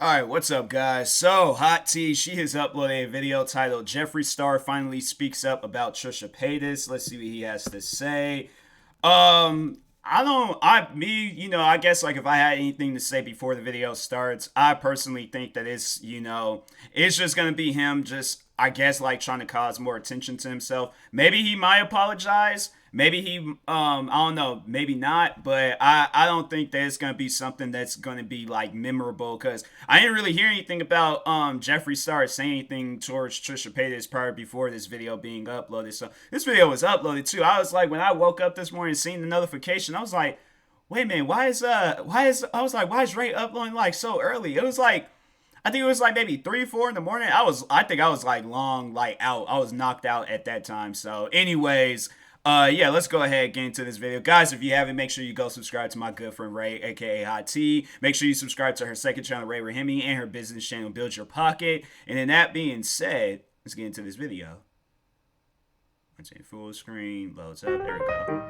Alright, what's up, guys? So, Hot Tea, she has uploaded a video titled Jeffree Star finally speaks up about Trisha Paytas. Let's see what he has to say. I guess like if I had anything to say before the video starts, I personally think that it's just gonna be him just, I guess, like trying to cause more attention to himself. Maybe he might apologize. Maybe I don't know, maybe not, but I don't think that it's gonna be something that's gonna be like memorable because I didn't really hear anything about Jeffree Star saying anything towards Trisha Paytas prior before this video being uploaded. So this video was uploaded too. I was like, when I woke up this morning seeing the notification, I was like, wait a minute, why is Ray uploading like so early? It was like, I think it was like maybe 3, 4 in the morning. I think I was like long, like out. I was knocked out at that time. So, anyways, yeah, let's go ahead and get into this video. Guys, if you haven't, make sure you go subscribe to my good friend Ray, aka Hot Tea. Make sure you subscribe to her second channel, Ray Rahimi, and her business channel, Build Your Pocket. And then that being said, let's get into this video. Let's see, full screen, loads up. There we go.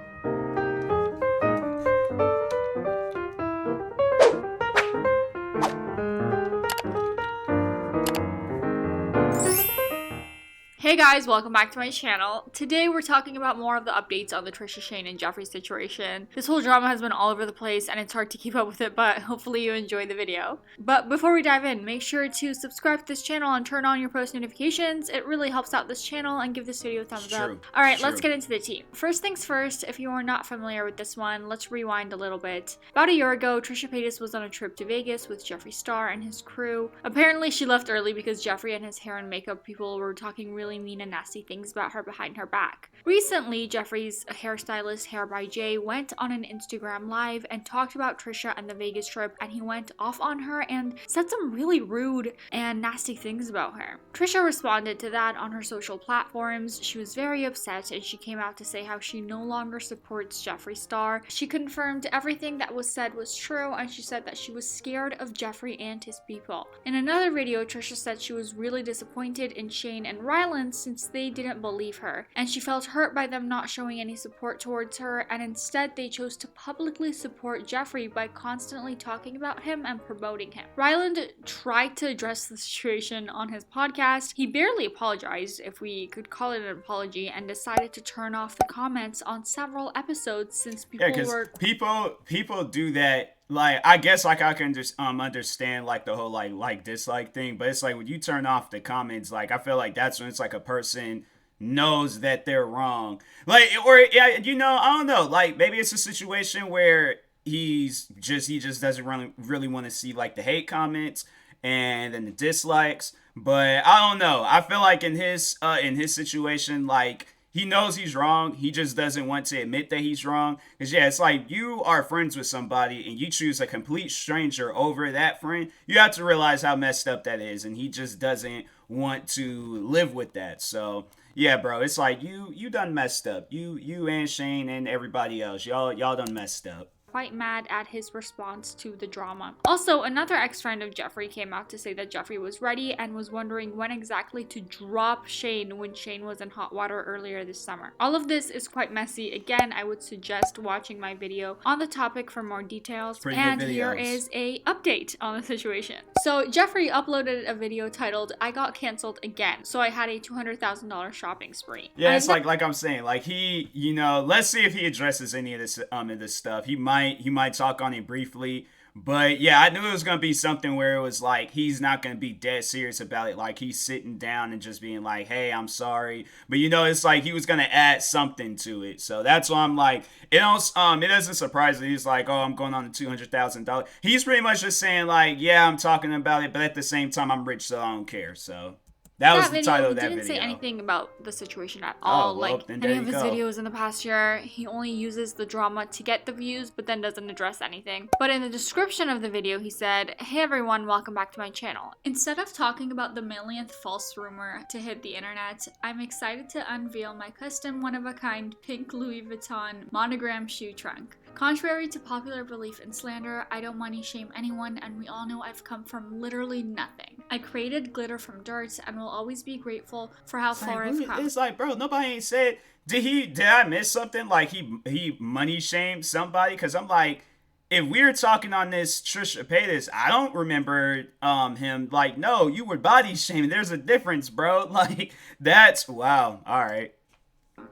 Hey guys, welcome back to my channel. Today we're talking about more of the updates on the Trisha, Shane, and Jeffree situation. This whole drama has been all over the place and it's hard to keep up with it, but hopefully you enjoy the video. But before we dive in, make sure to subscribe to this channel and turn on your post notifications. It really helps out this channel, and give this video a thumbs up. Alright, let's get into the tea. First things first, if you are not familiar with this one, let's rewind a little bit. About a year ago, Trisha Paytas was on a trip to Vegas with Jeffree Star and his crew. Apparently she left early because Jeffree and his hair and makeup people were talking really mean and nasty things about her behind her back. Recently, Jeffree's hairstylist Hair by Jay went on an Instagram live and talked about Trisha and the Vegas trip, and he went off on her and said some really rude and nasty things about her. Trisha responded to that on her social platforms. She was very upset and she came out to say how she no longer supports Jeffree Star. She confirmed everything that was said was true, and she said that she was scared of Jeffree and his people. In another video, Trisha said she was really disappointed in Shane and Rylans since they didn't believe her, and she felt hurt by them not showing any support towards her, and instead they chose to publicly support Jeffree by constantly talking about him and promoting him. Rylans tried to address the situation on his podcast. He barely apologized, if we could call it an apology, and decided to turn off the comments on several episodes since people do that. Like, I guess like I can just understand like the whole like dislike thing, but it's like when you turn off the comments, like I feel like that's when it's like a person knows that they're wrong. Like, or yeah, I don't know. Like maybe it's a situation where he just doesn't really want to see like the hate comments and then the dislikes. But I don't know. I feel like in his situation, like, he knows he's wrong. He just doesn't want to admit that he's wrong. Because, yeah, it's like you are friends with somebody and you choose a complete stranger over that friend. You have to realize how messed up that is. And he just doesn't want to live with that. So, yeah, bro, it's like you done messed up. You and Shane and everybody else. Y'all done messed up. Quite mad at his response to the drama. Also, another ex-friend of Jeffree came out to say that Jeffree was ready and was wondering when exactly to drop Shane when Shane was in hot water earlier this summer. All of this is quite messy. Again, I would suggest watching my video on the topic for more details. And here is a update on the situation. So Jeffree uploaded a video titled "I got canceled again, so I had a $200,000 shopping spree." Yeah, it's like I'm saying, like he, let's see if he addresses any of this stuff. He might talk on it briefly, but yeah, I knew it was gonna be something where it was like he's not gonna be dead serious about it. Like he's sitting down and just being like, "Hey, I'm sorry," but it's like he was gonna add something to it. So that's why I'm like, it doesn't surprise me. He's like, "Oh, I'm going on the $200,000." He's pretty much just saying like, "Yeah, I'm talking about it, but at the same time, I'm rich, so I don't care." So. That was the title of that video. He didn't say anything about the situation at all. Well, like any of his videos in the past year, he only uses the drama to get the views, but then doesn't address anything. But in the description of the video, he said, "Hey everyone, welcome back to my channel. Instead of talking about the millionth false rumor to hit the internet, I'm excited to unveil my custom one-of-a-kind pink Louis Vuitton monogram shoe trunk. Contrary to popular belief and slander, I don't money shame anyone, and we all know I've come from literally nothing. I created glitter from dirt and will always be grateful for how far I've come." It's like, bro, nobody ain't said, did I miss something? Like he money shamed somebody? Because I'm like, if we're talking on this Trisha Paytas, I don't remember him like, no, you were body shaming. There's a difference, bro. Like, that's wow. All right.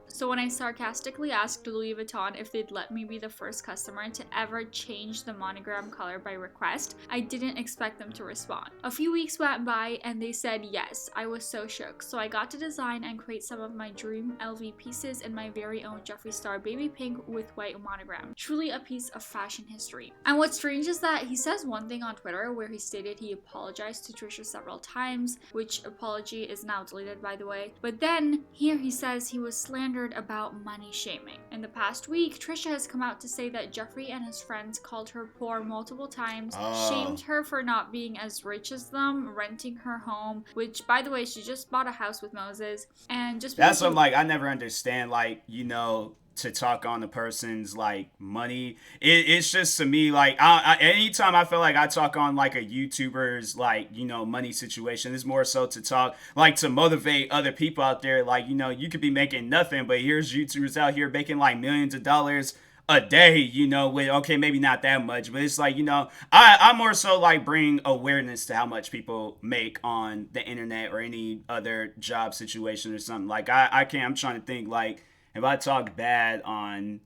So when I sarcastically asked Louis Vuitton if they'd let me be the first customer to ever change the monogram color by request, I didn't expect them to respond. A few weeks went by and they said yes. I was so shook. So I got to design and create some of my dream LV pieces in my very own Jeffree Star baby pink with white monogram. Truly a piece of fashion history. And what's strange is that he says one thing on Twitter where he stated he apologized to Trisha several times, which apology is now deleted by the way. But then here he says he was slandered about money shaming. In the past week, Trisha has come out to say that Jeffree and his friends called her poor multiple times, shamed her for not being as rich as them, renting her home, which by the way, she just bought a house with Moses, and just that's what like I never understand, like, you know, to talk on the person's like money. It's just to me like anytime I feel like I talk on like a YouTuber's like, you know, money situation, it's more so to talk like to motivate other people out there. Like, you know, you could be making nothing, but here's YouTubers out here making like millions of dollars a day, you know, with okay, maybe not that much, but it's like, you know, I more so like bring awareness to how much people make on the internet or any other job situation or something. Like I'm trying to think like if I talk bad on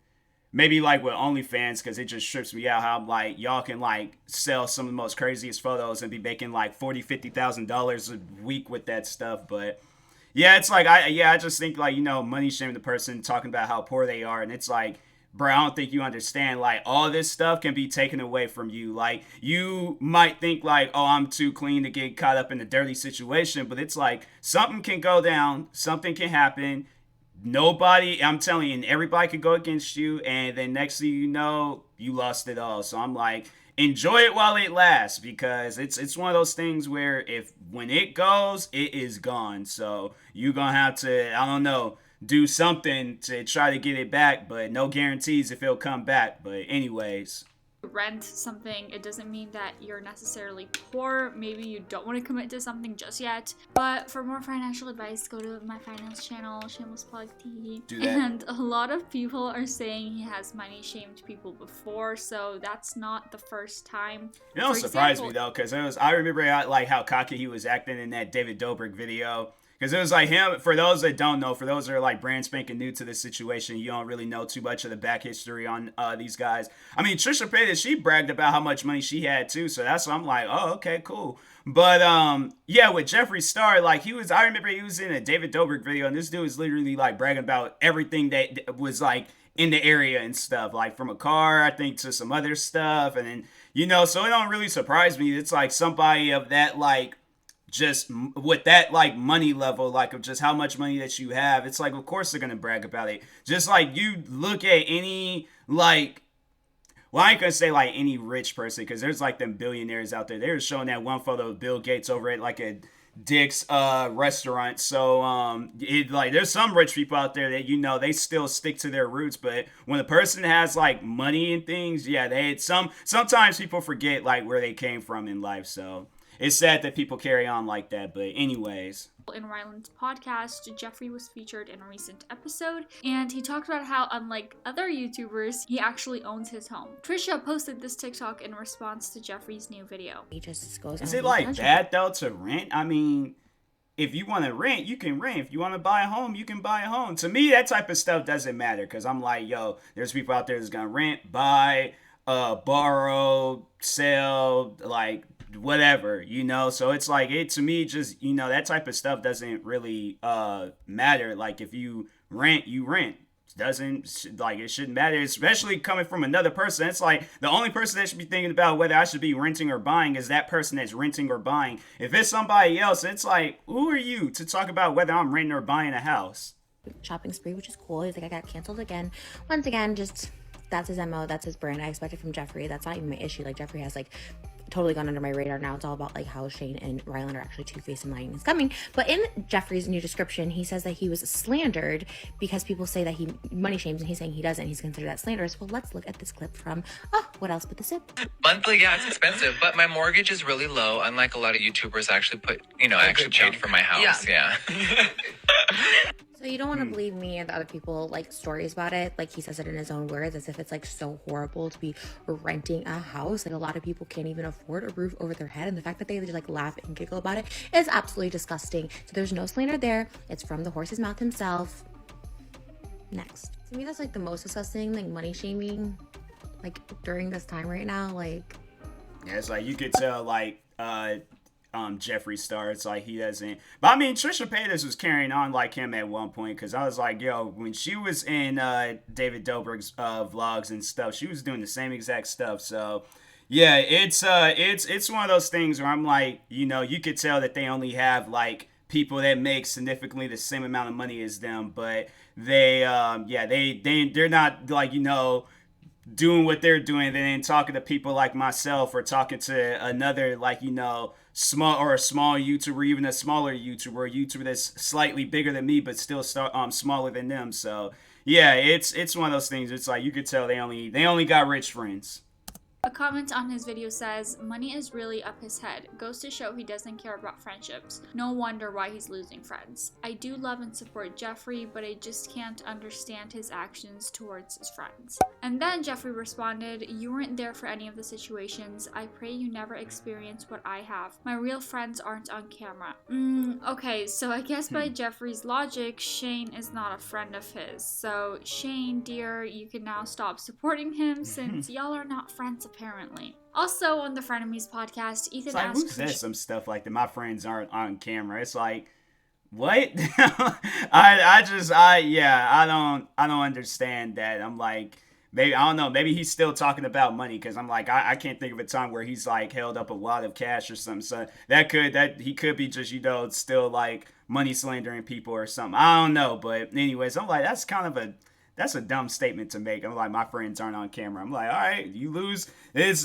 maybe like with OnlyFans, because it just trips me out how like y'all can like sell some of the most craziest photos and be making like $40,000-$50,000 a week with that stuff. But yeah, it's like I just think like, you know, money shaming the person, talking about how poor they are, and it's like, bro, I don't think you understand, like, all this stuff can be taken away from you. Like, you might think, like, oh, I'm too clean to get caught up in a dirty situation, but it's like, something can go down, something can happen, nobody, I'm telling you, and everybody could go against you, and then next thing you know, you lost it all. So I'm like, enjoy it while it lasts, because it's one of those things where if when it goes, it is gone. So you're gonna have to, I don't know, do something to try to get it back, but no guarantees if it'll come back. But anyways, rent something, it doesn't mean that you're necessarily poor. Maybe you don't want to commit to something just yet, but for more financial advice, go to my finance channel, shameless plug tea. Do that. And a lot of people are saying he has money shamed people before, so that's not the first time. It don't surprise me though, because I remember how cocky he was acting in that David Dobrik video. Because it was like him, for those that don't know, for those that are like brand spanking new to this situation, you don't really know too much of the back history on these guys. I mean, Trisha Paytas, she bragged about how much money she had too, so that's why I'm like, oh, okay, cool. But yeah, with Jeffree Star, like I remember he was in a David Dobrik video, and this dude was literally like bragging about everything that was like in the area and stuff, like from a car, I think, to some other stuff, and then, you know, so it don't really surprise me. It's like somebody of that like, just with that like money level, like of just how much money that you have, it's like of course they're gonna brag about it. Just like you look at any like, well, I ain't gonna say like any rich person, because there's like them billionaires out there. They were showing that one photo of Bill Gates over at like a Dick's restaurant. So it like there's some rich people out there that, you know, they still stick to their roots, but when a person has like money and things, yeah, sometimes people forget like where they came from in life. So it's sad that people carry on like that, but anyways. In Rylans' podcast, Jeffree was featured in a recent episode, and he talked about how, unlike other YouTubers, he actually owns his home. Trisha posted this TikTok in response to Jeffree's new video. He just goes. Is it like bad though to rent? I mean, if you want to rent, you can rent. If you want to buy a home, you can buy a home. To me, that type of stuff doesn't matter, because I'm like, yo, there's people out there that's gonna rent, buy, borrow, sell, like whatever, you know. So it's like, it to me, just, you know, that type of stuff doesn't really matter. Like if you rent, you rent. Doesn't, like, it shouldn't matter, especially coming from another person. It's like the only person that should be thinking about whether I should be renting or buying is that person that's renting or buying. If it's somebody else, it's like, who are you to talk about whether I'm renting or buying a house? Shopping spree, which is cool. He's like, I got canceled again. Once again, just that's his MO, that's his brand. I expect it from Jeffree. That's not even my issue. Like, Jeffree has like totally gone under my radar now. It's all about like how Shane and Rylan are actually two-faced and lying is coming. But in Jeffree's new description, he says that he was slandered because people say that he money shames, and he's saying he doesn't. He's considered that slanderous. Well, let's look at this clip from what else but the sip. Monthly, yeah, it's expensive, but my mortgage is really low. Unlike a lot of YouTubers, I actually put, you know, I actually paid for my house. Yeah. So you don't want to believe me and the other people like stories about it. Like he says it in his own words, as if it's like so horrible to be renting a house. Like a lot of people can't even afford a roof over their head, and the fact that they just like laugh and giggle about it is absolutely disgusting. So there's no slander there. It's from the horse's mouth himself. Next, to me that's like the most disgusting, like money shaming, like during this time right now. Like Yeah, it's like you could tell like Jeffree Star, it's like he doesn't. But I mean, Trisha Paytas was carrying on like him at one point, because I was like, yo, when she was in David Dobrik's vlogs and stuff, she was doing the same exact stuff. So yeah, it's one of those things where I'm like, you know, you could tell that they only have like people that make significantly the same amount of money as them, but they're not like, you know, doing what they're doing, and then talking to people like myself, or talking to another, like, you know, small YouTuber, even a smaller YouTuber that's slightly bigger than me but still smaller than them. So yeah, it's one of those things. It's like you could tell they only got rich friends. A comment on his video says, money is really up his head. Goes to show he doesn't care about friendships. No wonder why he's losing friends. I do love and support Jeffree, but I just can't understand his actions towards his friends. And then Jeffree responded, you weren't there for any of the situations. I pray you never experience what I have. My real friends aren't on camera. Okay, so I guess by Jeffree's logic, Shane is not a friend of his. So Shane, dear, you can now stop supporting him since y'all are not friends apparently. Also on the Frenemies podcast, Ethan It's like, asked who says some stuff like that? My friends aren't on camera. It's like, what? I don't understand that. I'm like, maybe, I don't know, maybe he's still talking about money, because I'm like, I can't think of a time where he's like held up a lot of cash or something. So he could be just, you know, still like money slandering people or something. I don't know, but anyways, I'm like, that's a dumb statement to make. I'm like, my friends aren't on camera. I'm like, all right, you lose. That's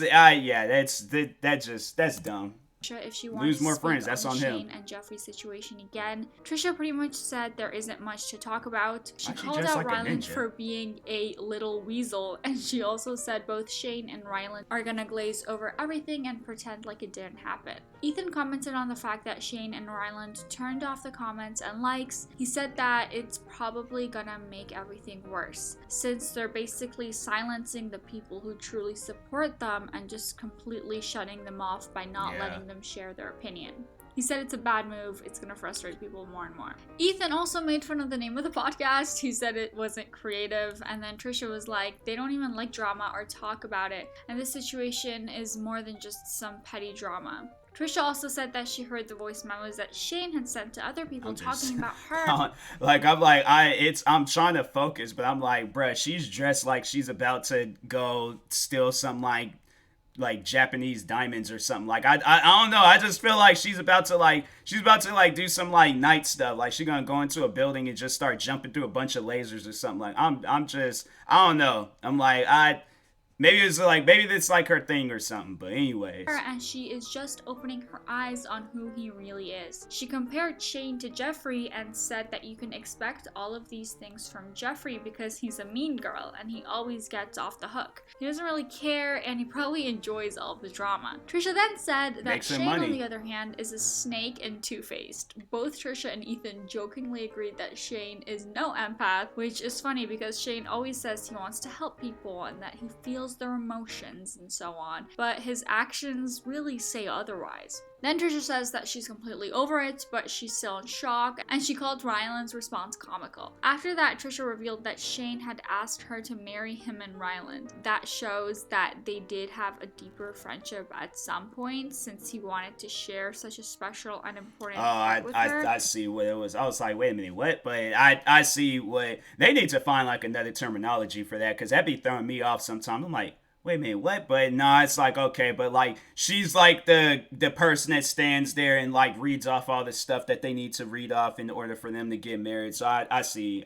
dumb. If she wants Lose more to speak friends, that's on him. Shane and Jeffree's situation again. Trisha pretty much said there isn't much to talk about. She Why'd she called dress out like a Rylans ninja? for being a little weasel, and she also said both Shane and Rylans are gonna glaze over everything and pretend like it didn't happen. Ethan commented on the fact that Shane and Rylans turned off the comments and likes. He said that it's probably gonna make everything worse, since they're basically silencing the people who truly support them and just completely shutting them off by not letting them share their opinion. He said it's a bad move, it's gonna frustrate people more and more. Ethan also made fun of the name of the podcast. He said it wasn't creative, and then Trisha was like, they don't even like drama or talk about it, and this situation is more than just some petty drama. Trisha also said that she heard the voice memos that Shane had sent to other people talking about her. I'm trying to focus, but I'm like, bruh, she's dressed like she's about to go steal some like Japanese diamonds or something. Like I don't know. I just feel like she's about to do some like night stuff. Like she's gonna go into a building and just start jumping through a bunch of lasers or something. Like I don't know. I'm like maybe it's like her thing or something. But anyways. And she is just opening her eyes on who he really is. She compared Shane to Jeffree and said that you can expect all of these things from Jeffree because he's a mean girl and he always gets off the hook. He doesn't really care and he probably enjoys all of the drama. Trisha then said that Shane, on the other hand, is a snake and two-faced. Both Trisha and Ethan jokingly agreed that Shane is no empath, which is funny because Shane always says he wants to help people and that he feels their emotions and so on, but his actions really say otherwise. Then Trisha says that she's completely over it, but she's still in shock, and she called Rylans' response comical. After that, Trisha revealed that Shane had asked her to marry him and Rylans. That shows that they did have a deeper friendship at some point, since he wanted to share such a special and important part with her. I see what it was. I was like, wait a minute, what? But I see what they need to find, like another terminology for that, because that'd be throwing me off sometimes. I'm like, wait a minute, what? But no, it's like, okay, but like she's like the person that stands there and like reads off all the stuff that they need to read off in order for them to get married. So I see.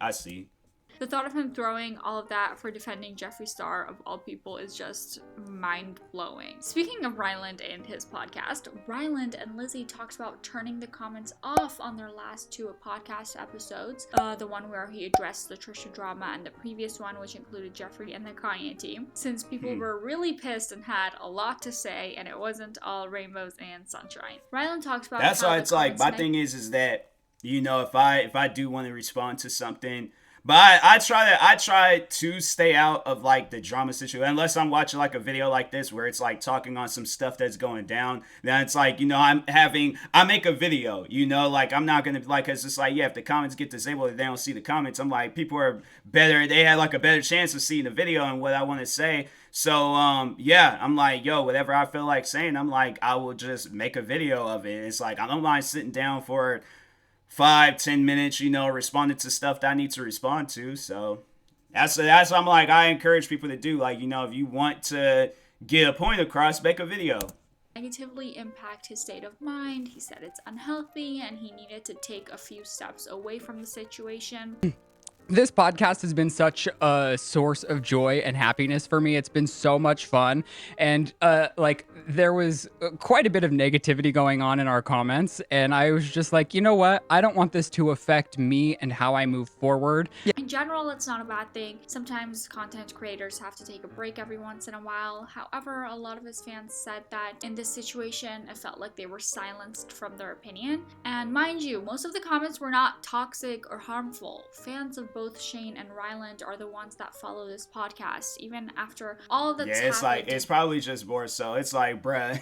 The thought of him throwing all of that for defending Jeffree Star, of all people, is just mind-blowing. Speaking of Rylans and his podcast, Rylans and Lizzie talked about turning the comments off on their last two podcast episodes. The one where he addressed the Trisha drama and the previous one, which included Jeffree and the Kanye team, since people were really pissed and had a lot to say and it wasn't all rainbows and sunshine. Rylans talks about that's why it's like, my thing is that you know, if I do want to respond to something. But I try to stay out of like the drama situation unless I'm watching like a video like this where it's like talking on some stuff that's going down. Then it's like, you know, I make a video, you know, like I'm not gonna like, cause it's like, yeah, if the comments get disabled, if they don't see the comments, I'm like, people are better, they had like a better chance of seeing the video and what I want to say. So yeah, I'm like, yo, whatever I feel like saying, I'm like, I will just make a video of it. It's like I don't mind sitting down for 5-10 minutes, you know, responding to stuff that I need to respond to. So that's I'm like, I encourage people to do, like, you know, if you want to get a point across, make a video. Negatively impact his state of mind. He said it's unhealthy and he needed to take a few steps away from the situation. This podcast has been such a source of joy and happiness for me. It's been so much fun. And like there was quite a bit of negativity going on in our comments. And I was just like, you know what? I don't want this to affect me and how I move forward. In general, it's not a bad thing. Sometimes content creators have to take a break every once in a while. However, a lot of his fans said that in this situation, it felt like they were silenced from their opinion. And mind you, most of the comments were not toxic or harmful. Fans of both Shane and Rylans are the ones that follow this podcast, even after all that's happened. Yeah, it's like, it's probably just more so. It's like, bruh,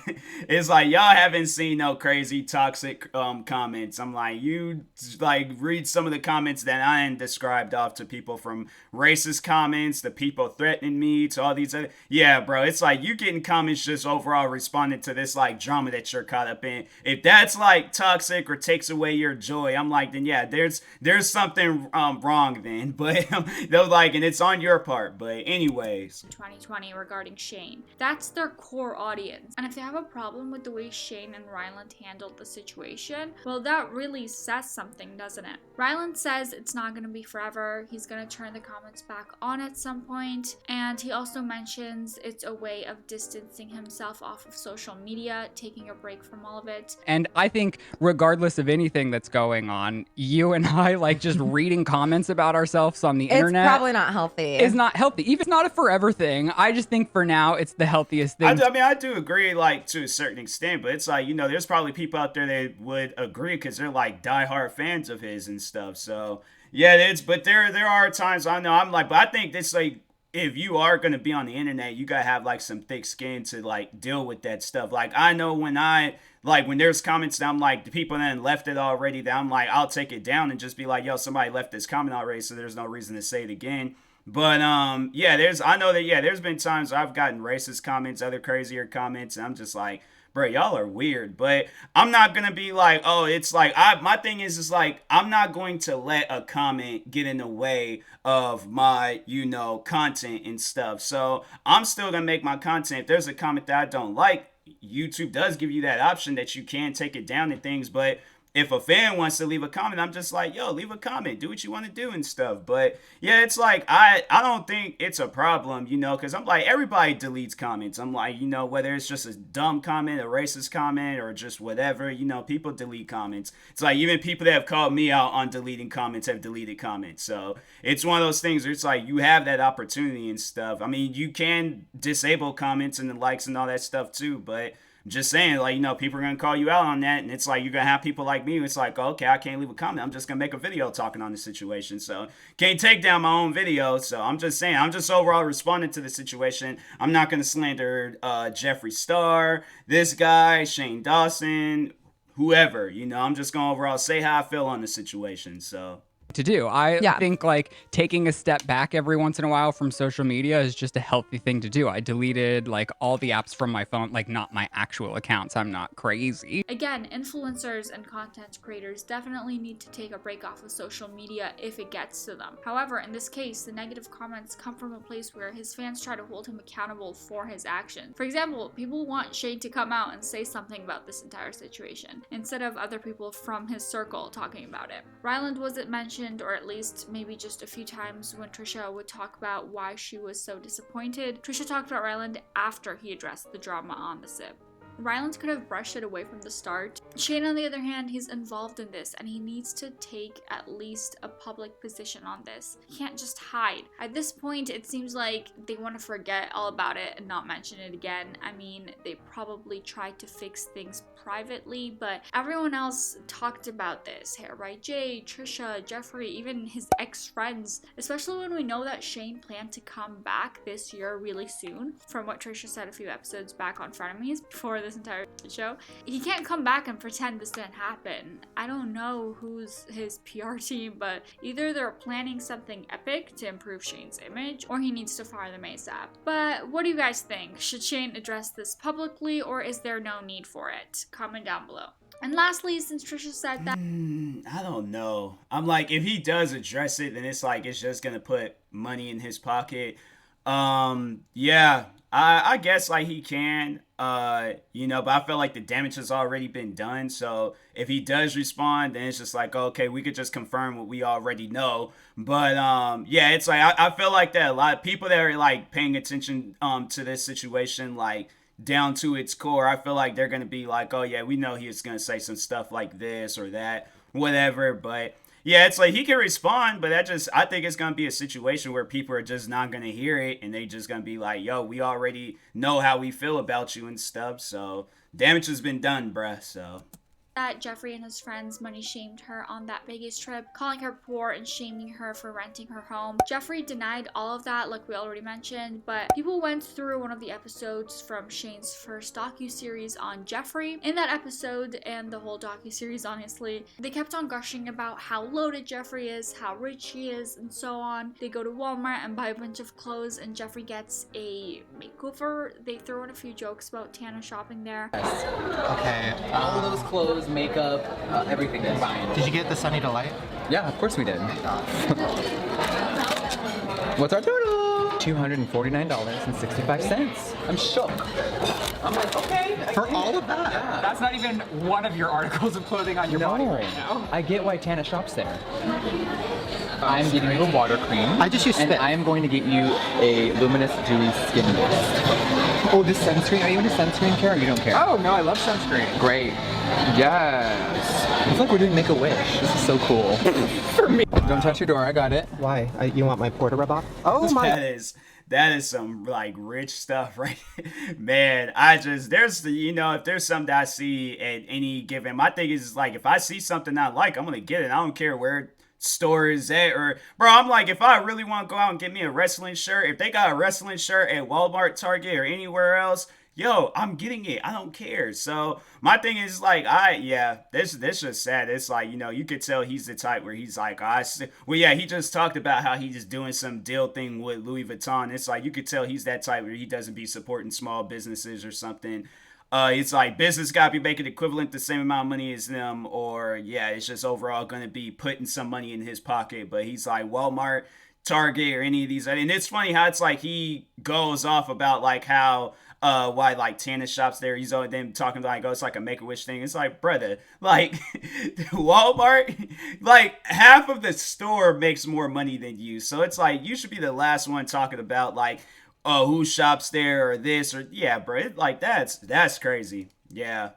it's like y'all haven't seen no crazy toxic comments. I'm like, you like read some of the comments that I described off to people, from racist comments to people threatening me to all these other. Yeah, bro, it's like you getting comments just overall responding to this like drama that you're caught up in. If that's like toxic or takes away your joy, I'm like, then yeah, there's something wrong then. But they're like, and it's on your part. But anyways, 2020 regarding Shane, that's their core audience. And if they have a problem with the way Shane and Rylans handled the situation, well, that really says something, doesn't it? Rylans says it's not going to be forever. He's going to turn the comments back on at some point. And he also mentions it's a way of distancing himself off of social media, taking a break from all of it. And I think regardless of anything that's going on, you and I, like, just reading comments about ourselves on the internet, it's probably not healthy. It's not healthy. Even if it's not a forever thing, I just think for now it's the healthiest thing. I mean, I do agree, like, to a certain extent, but it's like, you know, there's probably people out there that would agree because they're like diehard fans of his and stuff. So yeah, but there are times I know I'm like, but I think this, like, if you are going to be on the internet, you got to have like some thick skin to like deal with that stuff. Like, I know when there's comments that I'm like, the people that left it already, that I'm like, I'll take it down and just be like, yo, somebody left this comment already, so there's no reason to say it again. But yeah, there's been times I've gotten racist comments, other crazier comments, and I'm just like, bro, y'all are weird. But I'm not gonna be like, oh, it's like, my thing is like, I'm not going to let a comment get in the way of my, you know, content and stuff. So I'm still gonna make my content. If there's a comment that I don't like, YouTube does give you that option that you can take it down and things. But if a fan wants to leave a comment, I'm just like, yo, leave a comment, do what you want to do and stuff. But yeah, it's like, I don't think it's a problem, you know, because I'm like, everybody deletes comments. I'm like, you know, whether it's just a dumb comment, a racist comment, or just whatever, you know, people delete comments. It's like, even people that have called me out on deleting comments have deleted comments. So it's one of those things where it's like, you have that opportunity and stuff. I mean, you can disable comments and the likes and all that stuff too, but just saying, like, you know, people are going to call you out on that, and it's like, you're going to have people like me, it's like, okay, I can't leave a comment, I'm just going to make a video talking on the situation, so can't take down my own video. So I'm just saying, I'm just overall responding to the situation. I'm not going to slander Jeffree Star, this guy, Shane Dawson, whoever, you know, I'm just going to overall say how I feel on the situation. So to do. I think like taking a step back every once in a while from social media is just a healthy thing to do. I deleted like all the apps from my phone, like not my actual accounts. I'm not crazy. Again, influencers and content creators definitely need to take a break off of social media if it gets to them. However, in this case, the negative comments come from a place where his fans try to hold him accountable for his actions. For example, people want Shane to come out and say something about this entire situation, instead of other people from his circle talking about it. Rylans wasn't mentioned, or at least maybe just a few times when Trisha would talk about why she was so disappointed. Trisha talked about Rylans after he addressed the drama on the SIP. Rylans could have brushed it away from the start. Shane, on the other hand, he's involved in this and he needs to take at least a public position on this. He can't just hide. At this point, it seems like they want to forget all about it and not mention it again. I mean, they probably tried to fix things privately, but everyone else talked about this. Hair by Jay, Trisha, Jeffree, even his ex-friends, especially when we know that Shane planned to come back this year really soon, from what Trisha said a few episodes back on Frenemies before this entire show. He can't come back and pretend this didn't happen. I don't know who's his PR team, but either they're planning something epic to improve Shane's image, or he needs to fire them ASAP. But what do you guys think? Should Shane address this publicly, or is there no need for it? Comment down below. And lastly, since Trisha said that, I don't know. I'm like, if he does address it, then it's like it's just gonna put money in his pocket. Yeah, I guess like he can, you know, but I feel like the damage has already been done. So if he does respond, then it's just like, okay, we could just confirm what we already know. But yeah, it's like I feel like that a lot of people that are like paying attention to this situation, like down to its core, I feel like they're gonna be like, oh yeah, we know he's gonna say some stuff like this or that, whatever. But yeah, it's like he can respond, but I think it's gonna be a situation where people are just not gonna hear it, and they just gonna be like, yo, we already know how we feel about you and stuff. So damage has been done, bruh. So Jeffree and his friends money shamed her on that Vegas trip, calling her poor and shaming her for renting her home. Jeffree denied all of that, like we already mentioned, but people went through one of the episodes from Shane's first docuseries on Jeffree. In that episode, and the whole docuseries, honestly, they kept on gushing about how loaded Jeffree is, how rich he is, and so on. They go to Walmart and buy a bunch of clothes, and Jeffree gets a makeover. They throw in a few jokes about Tana shopping there. Okay. All those clothes, makeup, everything combined. Did you get the Sunny Delight? Yeah, of course we did. What's our total? $249.65. I'm shook. I'm like, okay. For all of that? Yeah. That's not even one of your articles of clothing on your body right now. I get why Tana shops there. I'm getting you a water cream. I just use and spit. I am going to get you a luminous dewy skin mist. Oh, this sunscreen. Are you into sunscreen care or you don't care? Oh no, I love sunscreen. Great. Yes. It's like we're doing Make-A-Wish. This is so cool. For me. Don't touch your door. I got it. Why? You want my porter rub off? Oh my. That is some like rich stuff, right? Man, there's you know, if there's something that I see at any given, my thing is like, if I see something I like, I'm gonna get it. I don't care where store is at, or bro, I'm like, if I really want to go out and get me a wrestling shirt, if they got a wrestling shirt at Walmart, Target, or anywhere else, yo, I'm getting it. I don't care. So my thing is like, this just sad. It's like, you know, you could tell he's the type where he's like, he just talked about how he's just doing some deal thing with Louis Vuitton. It's like, you could tell he's that type where he doesn't be supporting small businesses or something. It's like business got to be making equivalent the same amount of money as them, or yeah, it's just overall going to be putting some money in his pocket. But he's like Walmart, Target, or any of these. And it's funny how it's like he goes off about like how why like Tana shops there. He's always them talking like, oh, it's like a Make-A-Wish thing. It's like, brother, like Walmart, like half of the store makes more money than you. So it's like you should be the last one talking about like, oh, who shops there or this or yeah, bro. Like that's crazy. Yeah.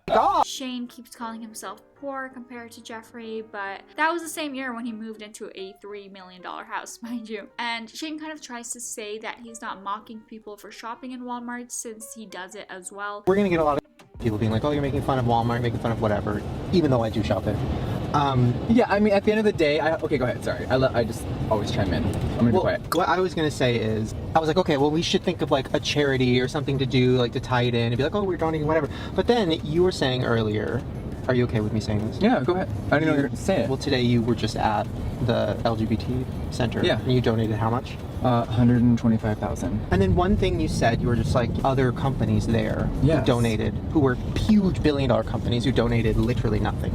Shane keeps calling himself poor compared to Jeffree, but that was the same year when he moved into a $3 million house, mind you. And Shane kind of tries to say that he's not mocking people for shopping in Walmart since he does it as well. We're gonna get a lot of people being like, oh, you're making fun of Walmart, making fun of whatever, even though I do shop there. Yeah, I mean, at the end of the day, okay, go ahead. Sorry, I just always chime in. I'm gonna be quiet. What I was gonna say is, I was like, okay, well, we should think of like a charity or something to do, like to tie it in and be like, oh, we're donating whatever. But then you were saying earlier, are you okay with me saying this? Yeah, go ahead. I didn't know you were saying it. Well, today you were just at the LGBT center. Yeah. And you donated how much? 125,000. And then one thing you said, you were just like, other companies there who donated, who were huge billion-dollar companies who donated literally nothing.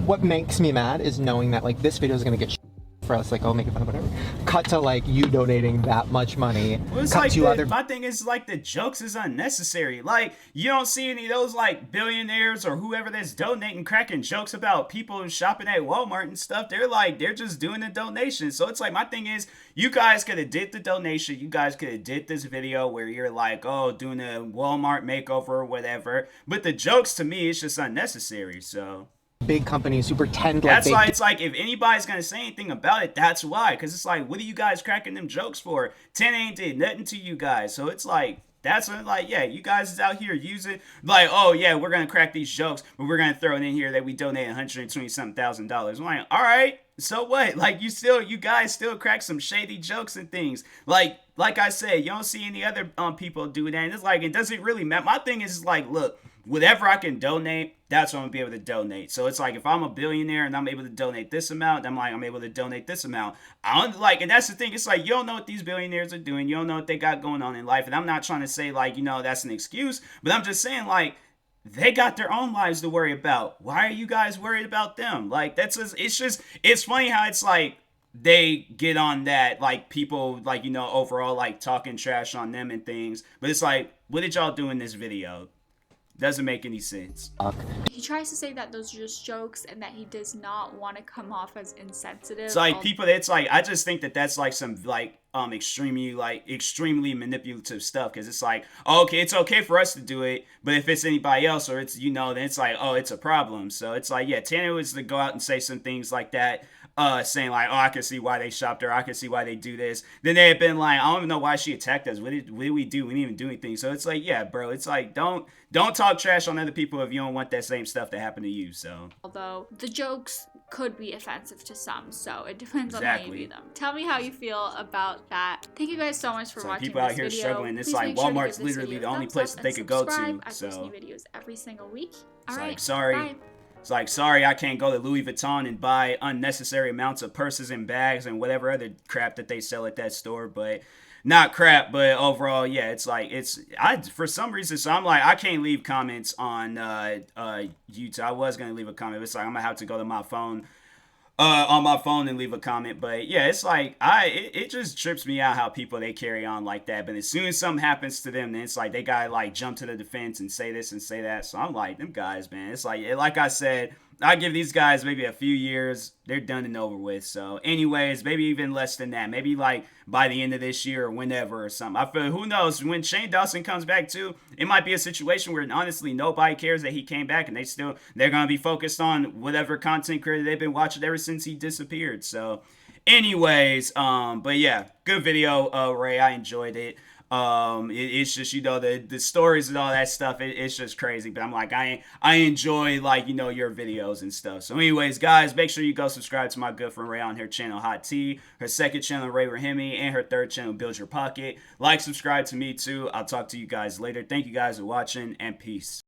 What makes me mad is knowing that like this video is gonna get for us, like, oh, make it fun, whatever. Cut to like you donating that much money. Well, it's Cut like to other. my thing is like the jokes is unnecessary. Like you don't see any of those like billionaires or whoever that's donating cracking jokes about people shopping at Walmart and stuff. They're just doing a donation. So it's like my thing is you guys could have did the donation. You guys could have did this video where you're like, oh, doing a Walmart makeover or whatever. But the jokes to me it's just unnecessary. So Big companies who pretend like that's they why it's like if anybody's gonna say anything about it, that's why. Because it's like, what are you guys cracking them jokes for? 10 ain't did nothing to you guys. So it's like, that's what, like, yeah, you guys is out here using, like, oh, yeah, we're gonna crack these jokes, but we're gonna throw it in here that we donate $120-something thousand. I'm like, all right, so what? Like, you guys still crack some shady jokes and things. Like I said, you don't see any other people do that. And it's like, it doesn't really matter. My thing is like, look, whatever I can donate, that's what I'm gonna be able to donate. So it's like if I'm a billionaire and I'm able to donate this amount, I'm like I'm able to donate this amount. I don't like, and that's the thing. It's like you don't know what these billionaires are doing. You don't know what they got going on in life. And I'm not trying to say like that's an excuse, but I'm just saying like they got their own lives to worry about. Why are you guys worried about them? Like it's funny how it's like they get on that like people like overall like talking trash on them and things, but it's like what did y'all do in this video? Doesn't make any sense. He tries to say that those are just jokes and that he does not want to come off as insensitive. It's like people, it's like, I just think that that's like some like extremely manipulative stuff, because it's like, oh, okay, it's okay for us to do it, but if it's anybody else or it's then it's like, oh, it's a problem. So it's like, yeah, Tanner was to go out and say some things like that, saying like, oh, I can see why they shopped her, I can see why they do this. Then they had been like, I don't even know why she attacked us. What did we do? We didn't even do anything. So it's like, yeah, bro, it's like don't talk trash on other people if you don't want that same stuff to happen to you. So although the jokes could be offensive to some, so it depends on how you view them. Tell me how you feel about that. Thank you guys so much for watching people out this here video. struggling. It's Please like make sure to Walmart's give this literally video the only thumbs place up that they and could go to. subscribe. I So post new videos every single week. All it's right, like, sorry. bye. It's like, sorry, I can't go to Louis Vuitton and buy unnecessary amounts of purses and bags and whatever other crap that they sell at that store, but not crap, but overall, yeah, it's like, I for some reason, so I'm like, I can't leave comments on YouTube. I was going to leave a comment, but it's like, I'm going to have to go to my phone, on my phone and leave a comment. But yeah, it's like it just trips me out how people they carry on like that. But as soon as something happens to them, then it's like they gotta like jump to the defense and say this and say that. So I'm like, them guys, man. It's like I said, I give these guys maybe a few years, they're done and over with. So anyways, maybe even less than that. Maybe like by the end of this year or whenever or something. I feel, who knows, when Shane Dawson comes back too, it might be a situation where honestly nobody cares that he came back and they're gonna be focused on whatever content creator they've been watching ever since he disappeared. So anyways, but yeah, good video, Ray. I enjoyed it. It's just the stories and all that stuff. It's just crazy. But I'm like, I enjoy like your videos and stuff. So anyways, guys, make sure you go subscribe to my good friend Ray on her channel Hot Tea, her second channel Ray Rahimi, and her third channel Build Your Pocket. Like, subscribe to me too. I'll talk to you guys later. Thank you guys for watching, and peace.